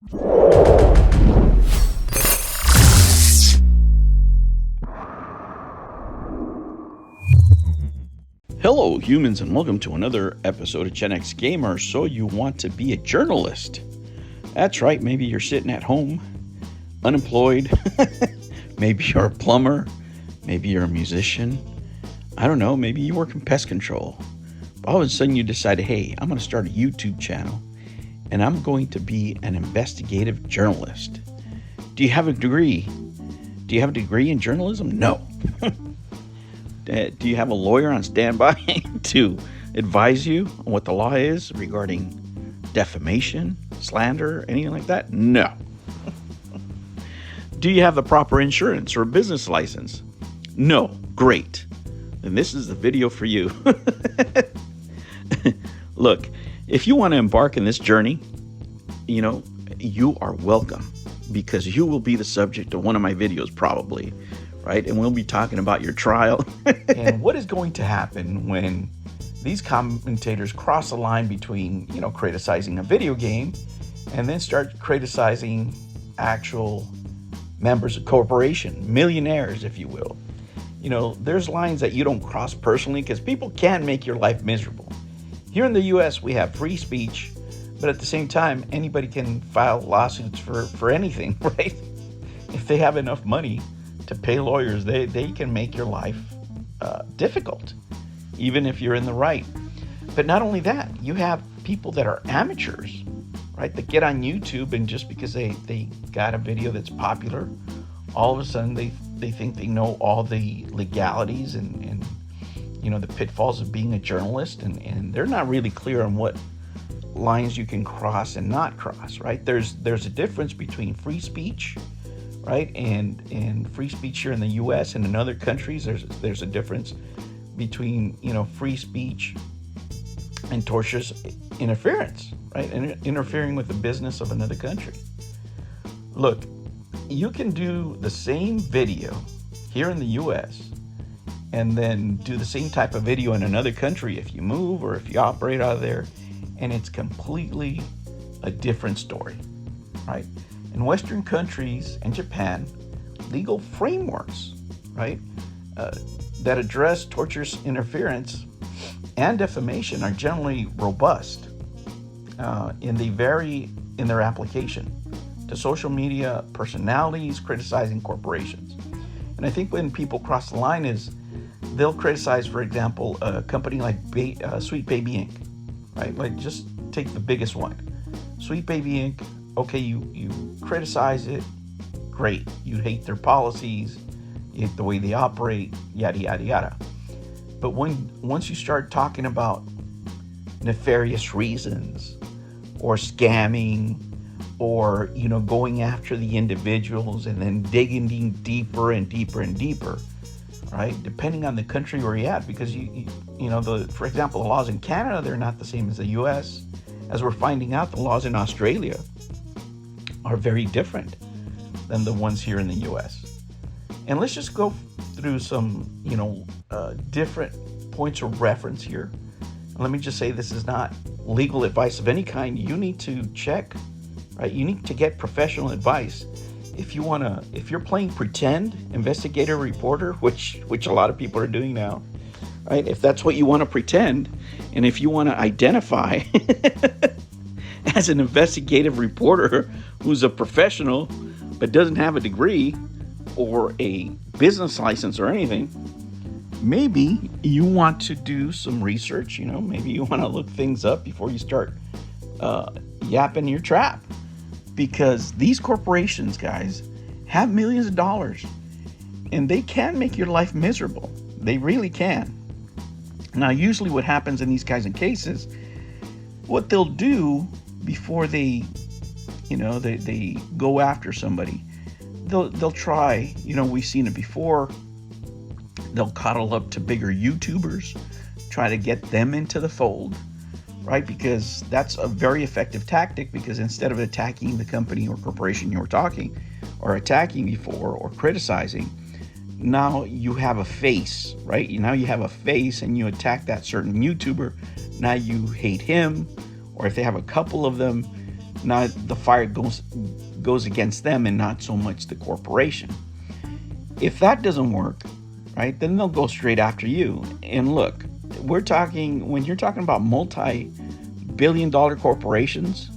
Hello, humans, and welcome to another episode of Gen X Gamer. So you want to be a journalist? That's right, maybe you're sitting at home, unemployed. Maybe you're a plumber. Maybe you're a musician. I don't know, maybe you work in pest control. All of a sudden you decide, hey, I'm going to start a YouTube channel, and I'm going to be an investigative journalist. Do you have a degree? Do you have a degree in journalism? No. Do you have a lawyer on standby to advise you on what the law is regarding defamation, slander, anything like that? No. Do you have the proper insurance or a business license? No. Great. Then this is the video for you. Look, if you want to embark in this journey, you are welcome, because you will be the subject of one of my videos probably. Right? And we'll be talking about your trial and what is going to happen when these commentators cross the line between, criticizing a video game and then start criticizing actual members of corporation, millionaires, if you will. There's lines that you don't cross personally, because people can make your life miserable. Here in the U.S., we have free speech, but at the same time, anybody can file lawsuits for anything, right? If they have enough money to pay lawyers, they can make your life difficult, even if you're in the right. But not only that, you have people that are amateurs, right, that get on YouTube, and just because they got a video that's popular, all of a sudden they think they know all the legalities and the pitfalls of being a journalist, and they're not really clear on what lines you can cross and not cross, right? There's a difference between free speech, right, and free speech here in the U.S. and in other countries. There's a difference between free speech and tortious interference, right, and interfering with the business of another country. Look, you can do the same video here in the U.S. and then do the same type of video in another country if you move or if you operate out of there, and it's completely a different story, right? In Western countries and Japan, legal frameworks, right, that address tortious interference and defamation are generally robust, in their application to social media personalities criticizing corporations. And I think when people cross the line is they'll criticize, for example, a company like Sweet Baby Inc., right? Like, just take the biggest one, Sweet Baby Inc. Okay, you criticize it, great. You hate their policies, you hate the way they operate, yada, yada, yada. But once you start talking about nefarious reasons or scamming or, going after the individuals and then digging deeper and deeper and deeper, right? Depending on the country where you're at, because for example, the laws in Canada, they're not the same as the U.S. As we're finding out, the laws in Australia are very different than the ones here in the U.S. And let's just go through some, different points of reference here. And let me just say, this is not legal advice of any kind. You need to check, right? You need to get professional advice. If you're playing pretend investigator reporter, which a lot of people are doing now, right? If that's what you want to pretend, and if you want to identify as an investigative reporter who's a professional but doesn't have a degree or a business license or anything, maybe you want to do some research. Maybe you want to look things up before you start yapping your trap, because these corporations, guys, have millions of dollars, and they can make your life miserable. They really can. Now, usually what happens in these kinds of cases, what they'll do before they go after somebody, they'll try, we've seen it before, they'll cuddle up to bigger YouTubers, try to get them into the fold, right? Because that's a very effective tactic, because instead of attacking the company or corporation you were talking or attacking before or criticizing, now you have a face, right? Now you have a face and you attack that certain YouTuber. Now you hate him, or if they have a couple of them, Now the fire goes against them and not so much the corporation. If that doesn't work, right, then they'll go straight after you. And look, when you're talking about multi-billion-dollar corporations,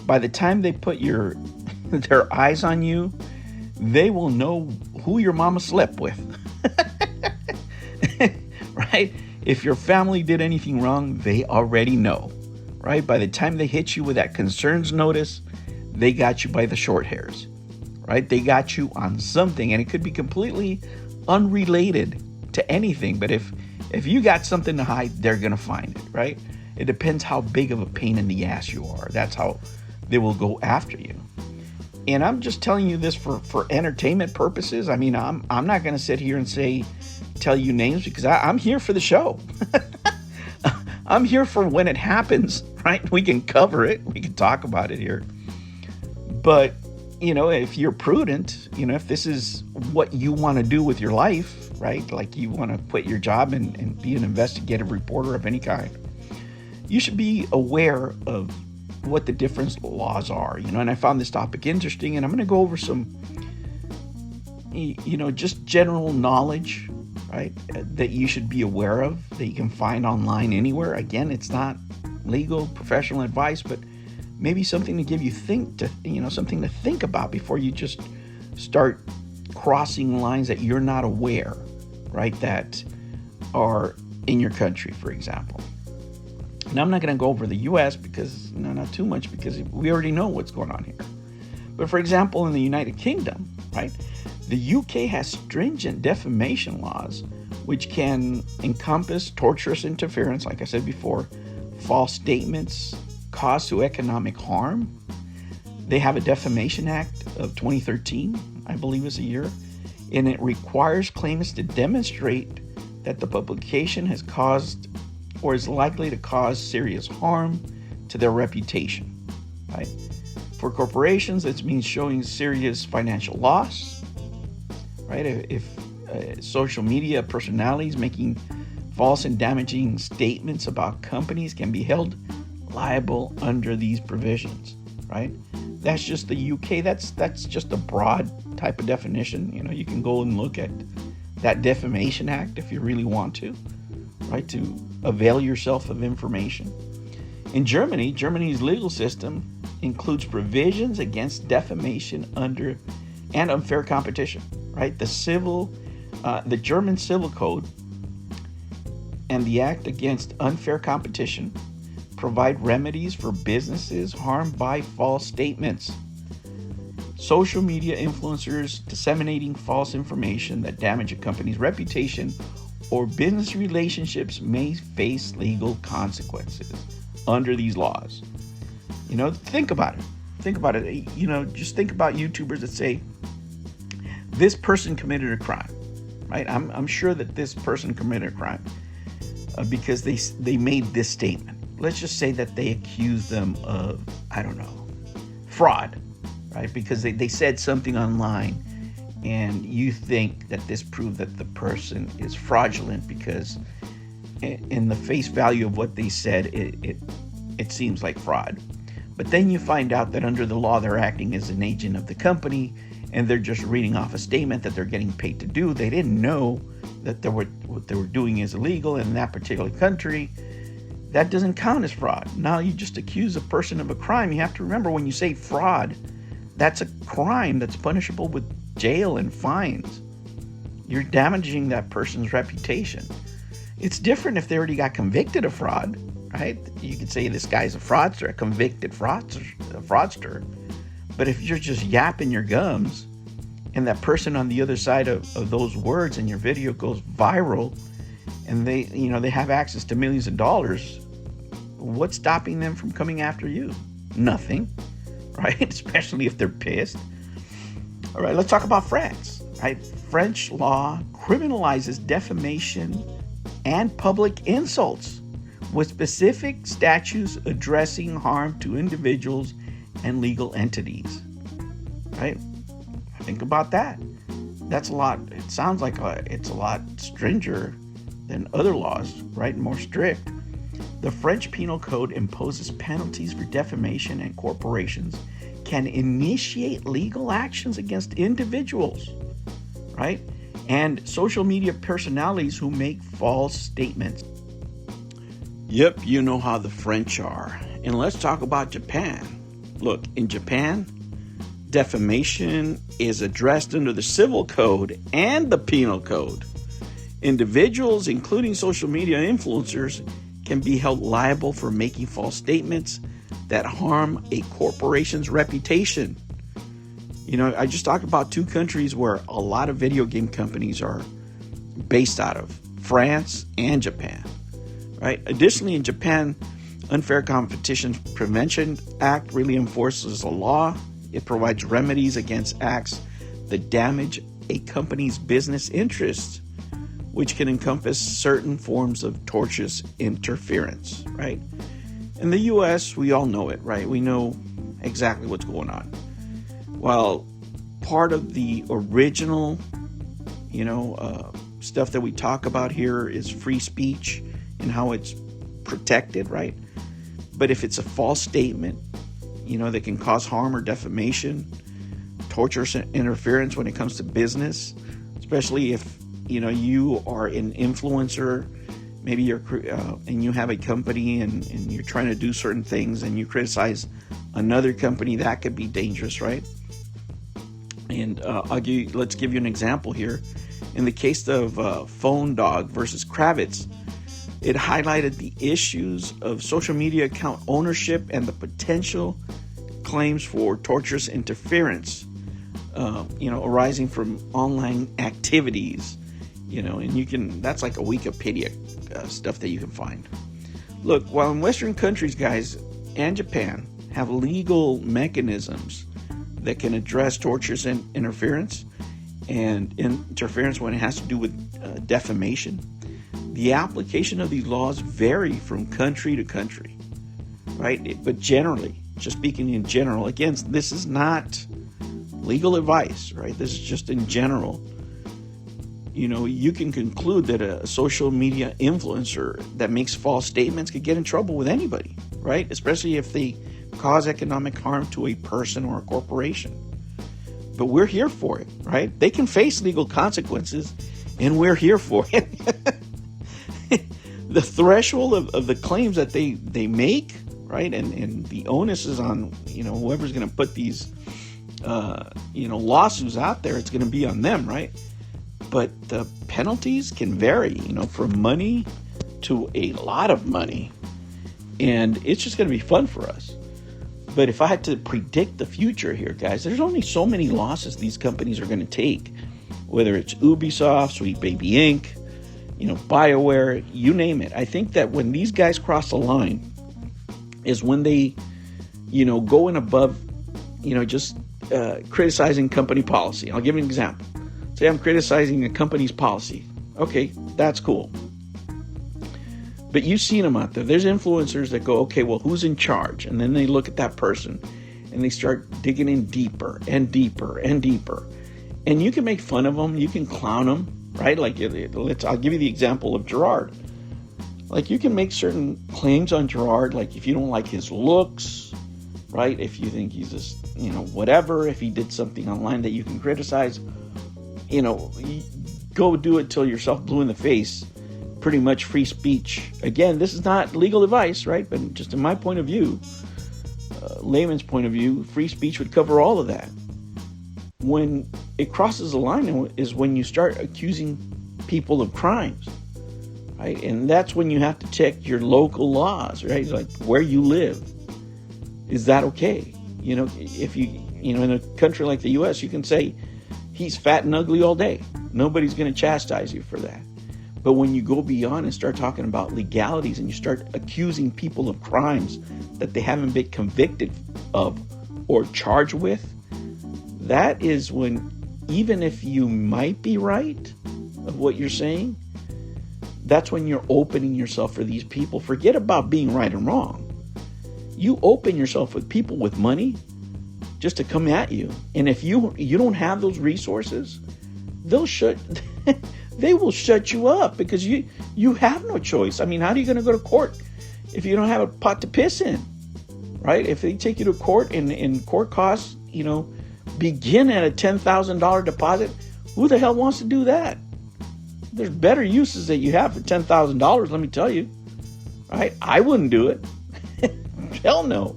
by the time they put their eyes on you, they will know who your mama slept with. Right? If your family did anything wrong, they already know. Right? By the time they hit you with that concerns notice, they got you by the short hairs. Right? They got you on something, and it could be completely unrelated to anything. But if you got something to hide, they're going to find it, right? It depends how big of a pain in the ass you are. That's how they will go after you. And I'm just telling you this for entertainment purposes. I mean, I'm not going to sit here and tell you names, because I'm here for the show. I'm here for when it happens, right? We can cover it. We can talk about it here. But, if you're prudent, if this is what you want to do with your life, right? Like you want to quit your job and be an investigative reporter of any kind, you should be aware of what the different laws are, and I found this topic interesting, and I'm going to go over some, just general knowledge, right, that you should be aware of, that you can find online anywhere. Again, it's not legal, professional advice, but maybe something to give you something to think about before you just start crossing lines that you're not aware, right, that are in your country, for example. Now, I'm not going to go over the U.S. because, not too much, because we already know what's going on here. But for example, in the United Kingdom, right, the U.K. has stringent defamation laws, which can encompass tortious interference, like I said before, false statements, cause to economic harm. They have a Defamation Act of 2013, I believe is a year, and it requires claimants to demonstrate that the publication has caused or is likely to cause serious harm to their reputation, right? For corporations, it means showing serious financial loss, right? If social media personalities making false and damaging statements about companies can be held liable under these provisions, right? That's just the UK. That's just a broad type of definition. You can go and look at that Defamation Act if you really want to, right? To avail yourself of information. In Germany's legal system includes provisions against defamation and unfair competition, right? The German Civil Code and the Act Against Unfair Competition provide remedies for businesses harmed by false statements. Social media influencers disseminating false information that damage a company's reputation or business relationships may face legal consequences under these laws. Think about it. Just think about YouTubers that say, this person committed a crime, right? I'm sure that this person committed a crime because they made this statement. Let's just say that they accuse them of, fraud, right? Because they said something online, and you think that this proved that the person is fraudulent because in the face value of what they said, it seems like fraud. But then you find out that under the law, they're acting as an agent of the company, and they're just reading off a statement that they're getting paid to do. They didn't know that what they were doing is illegal in that particular country. That doesn't count as fraud. Now you just accuse a person of a crime. You have to remember, when you say fraud, that's a crime that's punishable with jail and fines. You're damaging that person's reputation. It's different if they already got convicted of fraud, right? You could say this guy's a fraudster, a convicted fraudster. But if you're just yapping your gums and that person on the other side of those words in your video goes viral and they have access to millions of dollars, what's stopping them from coming after you? Nothing, right? Especially if they're pissed. All right, let's talk about France, right? French law criminalizes defamation and public insults with specific statutes addressing harm to individuals and legal entities, right? Think about that. That's a lot. It sounds like it's a lot stricter than other laws, right? More strict. The French Penal Code imposes penalties for defamation, and corporations can initiate legal actions against individuals, right? And social media personalities who make false statements. Yep, you know how the French are. And let's talk about Japan. Look, in Japan, defamation is addressed under the Civil Code and the Penal Code. Individuals, including social media influencers, can be held liable for making false statements that harm a corporation's reputation. You know, I just talked about two countries where a lot of video game companies are based out of, France and Japan, right? Additionally, in Japan, Unfair Competition Prevention Act really enforces a law. It provides remedies against acts that damage a company's business interests, which can encompass certain forms of tortious interference, right? In the U.S., we all know it, right? We know exactly what's going on. While part of the original, stuff that we talk about here is free speech and how it's protected, right? But if it's a false statement, that can cause harm or defamation, tortious interference when it comes to business, especially if you are an influencer, maybe you're and you have a company and you're trying to do certain things and you criticize another company, that could be dangerous, right? And let's give you an example here. In the case of Phone Dog versus Kravitz, it highlighted the issues of social media account ownership and the potential claims for tortious interference, arising from online activities. And that's like a Wikipedia stuff that you can find. Look, while in Western countries, guys, and Japan have legal mechanisms that can address tortious interference and interference when it has to do with defamation, the application of these laws vary from country to country, right? But generally, just speaking in general, again, this is not legal advice, right? This is just in general. You can conclude that a social media influencer that makes false statements could get in trouble with anybody, right? Especially if they cause economic harm to a person or a corporation. But we're here for it, right? They can face legal consequences, and we're here for it. The threshold of the claims that they make, right? And the onus is on, whoever's going to put these, lawsuits out there, it's going to be on them, right? But the penalties can vary, from money to a lot of money. And it's just going to be fun for us. But if I had to predict the future here, guys, there's only so many losses these companies are going to take. Whether it's Ubisoft, Sweet Baby Inc., BioWare, you name it. I think that when these guys cross the line is when they, go in above, just criticizing company policy. I'll give you an example. Say I'm criticizing a company's policy. Okay, that's cool. But you've seen them out there. There's influencers that go, okay, well, who's in charge? And then they look at that person and they start digging in deeper and deeper and deeper. And you can make fun of them. You can clown them, right? Like, I'll give you the example of Gerard. Like, you can make certain claims on Gerard, like if you don't like his looks, right? If you think he's just, whatever, if he did something online that you can criticize, go do it till you're self blue in the face. Pretty much free speech. Again, this is not legal advice, right? But just in my point of view, layman's point of view, free speech would cover all of that. When it crosses the line is when you start accusing people of crimes, right? And that's when you have to check your local laws, right? Like where you live. Is that okay? If you, in a country like the U.S., you can say he's fat and ugly all day. Nobody's going to chastise you for that. But when you go beyond and start talking about legalities and you start accusing people of crimes that they haven't been convicted of or charged with, that is when, even if you might be right of what you're saying, that's when you're opening yourself for these people. Forget about being right and wrong. You open yourself with people with money just to come at you. And if you don't have those resources, they will shut you up because you have no choice. I mean, how are you going to go to court? if you don't have a pot to piss in, right? If they take you to court and court costs, you know, begin at a $10,000 deposit, who the hell wants to do that? There's better uses that you have for $10,000, let me tell you, right? I wouldn't do it. Hell no.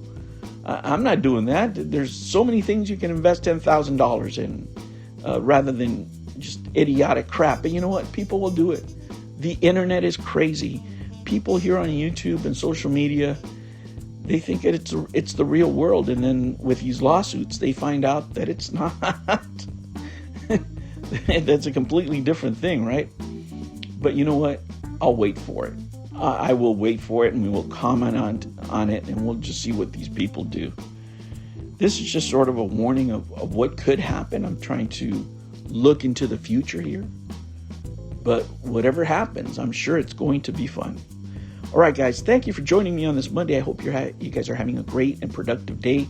I'm not doing that. There's so many things you can invest $10,000 in rather than just idiotic crap. But you know what? People will do it. The internet is crazy. People here on YouTube and social media, they think that it's the real world. And then with these lawsuits, they find out that it's not. That's a completely different thing, right? But you know what? I'll wait for it. I will wait for it, and we will comment on it, and we'll just see what these people do. This is just sort of a warning of what could happen. I'm trying to look into the future here. But whatever happens, I'm sure it's going to be fun. All right, guys, thank you for joining me on this Monday. I hope you guys are having a great and productive day.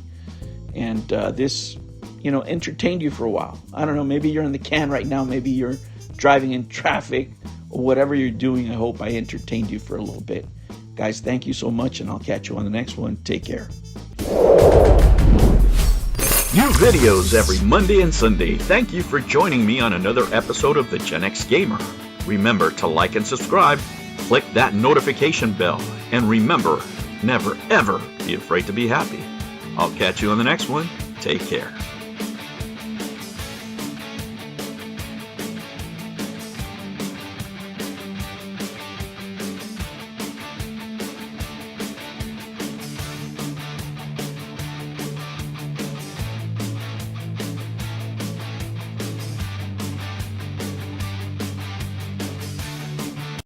And this, you know, entertained you for a while. I don't know, maybe you're in the can right now. Maybe you're driving in traffic. Whatever you're doing, I hope I entertained you for a little bit. Guys, thank you so much, and I'll catch you on the next one. Take care. New videos every Monday and Sunday. Thank you for joining me on another episode of the Gen X Gamer. Remember to like and subscribe, click that notification bell, and remember, never ever be afraid to be happy. I'll catch you on the next one. Take care.